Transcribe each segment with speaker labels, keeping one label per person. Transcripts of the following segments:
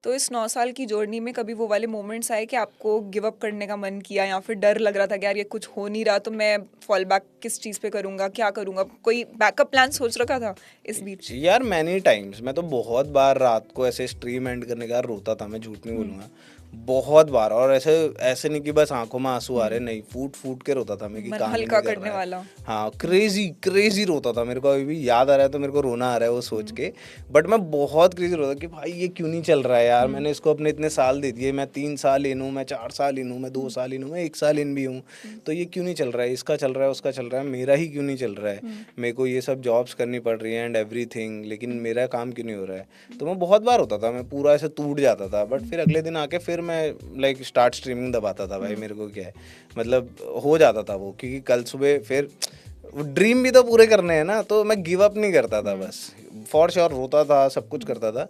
Speaker 1: तो इस 9 साल की जर्नी में कभी वो वाले मोमेंट्स आए कि आपको गिव अप करने का मन किया या फिर डर लग रहा था कि यार ये कुछ हो नहीं रहा तो मैं फॉल बैक किस चीज़ पे करूँगा, क्या करूँगा? कोई बैकअप प्लान सोच रखा था इस बीच?
Speaker 2: यार मैनी टाइम्स, मैं तो बहुत बार रात को ऐसे स्ट्रीम एंड करने का रोता था, मैं झूठ नहीं बोलूँगा, बहुत बार। और ऐसे ऐसे नहीं कि बस आंखों में आंसू आ रहे, नहीं, फूट फूट के रोता था मैं कि
Speaker 1: मन
Speaker 2: काम ही
Speaker 1: हल्का
Speaker 2: नहीं कर
Speaker 1: करने
Speaker 2: रहा है।
Speaker 1: वाला।
Speaker 2: हाँ, क्रेजी क्रेजी रोता था, मेरे को अभी भी याद आ रहा है तो मेरे को रोना आ रहा है वो सोच के। बट मैं बहुत क्रेजी रोता कि भाई ये क्यों नहीं चल रहा है यार, मैंने इसको अपने इतने साल दे दिए, मैं 3 साल इन हूँ, मैं 4 साल इन हूँ, मैं 2 साल इन हूँ, मैं 1 साल इन भी हूँ, तो ये क्यों नहीं चल रहा है, इसका चल रहा है, उसका चल रहा है, मेरा ही क्यों नहीं चल रहा है। मेरे को ये सब जॉब्स करनी पड़ रही है एंड एवरीथिंग, लेकिन मेरा काम क्यों नहीं हो रहा है। तो मैं बहुत बार होता था, मैं पूरा ऐसे टूट जाता था। बट फिर अगले दिन आके फिर मैं लाइक स्टार्ट स्ट्रीमिंग दबाता था, भाई मेरे को क्या है, मतलब हो जाता था वो, क्योंकि कल सुबह फिर ड्रीम भी तो पूरे करने हैं ना, तो मैं गिव अप नहीं करता था बस। फॉर श्योर रोता था, सब कुछ करता था,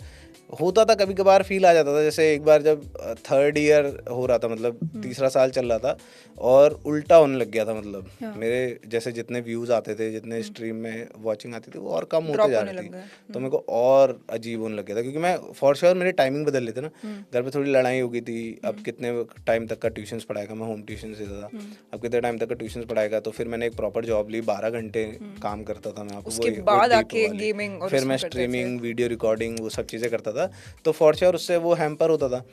Speaker 2: होता था, कभी कभार फील आ जाता था। जैसे एक बार जब थर्ड ईयर हो रहा था, मतलब तीसरा साल चल रहा था, और उल्टा होने लग गया था, मतलब मेरे जैसे जितने व्यूज आते थे, जितने स्ट्रीम में वॉचिंग आती थी, वो और कम होते
Speaker 1: ड्रॉप
Speaker 2: जा
Speaker 1: होने
Speaker 2: रही
Speaker 1: लग
Speaker 2: थी।
Speaker 1: गया।
Speaker 2: तो मेरे को और अजीब होने लग गया था, क्योंकि मैं फॉर श्योर मेरे टाइमिंग बदल लेते ना, घर पे थोड़ी लड़ाई हो गई थी, अब कितने टाइम तक का ट्यूशंस पढ़ाएगा, मैं होम ट्यूशन देता था, अब कितने टाइम तक का ट्यूशंस पढ़ाएगा। तो फिर मैंने एक प्रॉपर जॉब ली, 12 घंटे काम करता था मैं, आपको
Speaker 1: उसके
Speaker 2: वो
Speaker 1: बाद
Speaker 2: डीप
Speaker 1: आके
Speaker 2: वाली।
Speaker 1: गेमिंग और
Speaker 2: फिर मैं
Speaker 1: उसमें करते थे।
Speaker 2: स्ट्रीमिंग, वीडियो रिकॉर्डिंग, वो सब चीज़ें करता था, तो फॉर श्योर उससे वो हैम्पर होता था।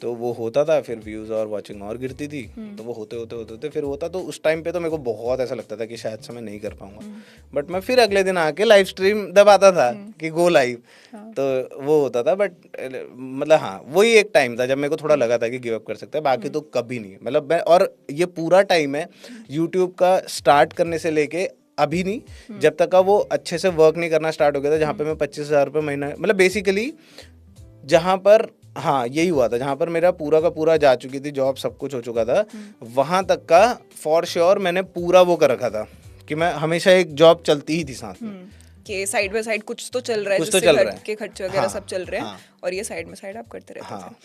Speaker 2: तो वो होता था, फिर व्यूज़ और वॉचिंग और गिरती थी, तो वो होते होते होते होते फिर होता। तो उस टाइम पे तो मेरे को बहुत ऐसा लगता था कि शायद से मैं नहीं कर पाऊंगा। बट मैं फिर अगले दिन आके लाइव स्ट्रीम दबाता था कि गो लाइव। तो वो होता था। बट मतलब हाँ, वही एक टाइम था जब मेरे को थोड़ा लगा था कि गिव अप कर सकता है, बाकी तो कभी नहीं। मतलब मैं, और ये पूरा टाइम है यूट्यूब का स्टार्ट करने से लेके अभी नहीं, जब तक का वो अच्छे से वर्क नहीं करना स्टार्ट हो गया था, जहाँ पे मैं 25,000 रुपये महीना, मतलब बेसिकली जहाँ पर, हाँ यही हुआ था, जहाँ पर मेरा पूरा का पूरा जा चुकी थी जॉब, सब कुछ हो चुका था, वहाँ तक का फॉर श्योर मैंने पूरा वो कर रखा था कि मैं हमेशा एक जॉब चलती ही थी साथ में।
Speaker 1: कि साइड बाय साइड कुछ तो चल रहा है
Speaker 2: कुछ तो
Speaker 1: जिससे
Speaker 2: चल
Speaker 1: घर
Speaker 2: रहा है।
Speaker 1: के खर्चे वगैरह
Speaker 2: हाँ
Speaker 1: सब चल रहे हैं,
Speaker 2: हाँ
Speaker 1: और ये साइड बाय साइड आप करते रहते थे।
Speaker 2: हाँ।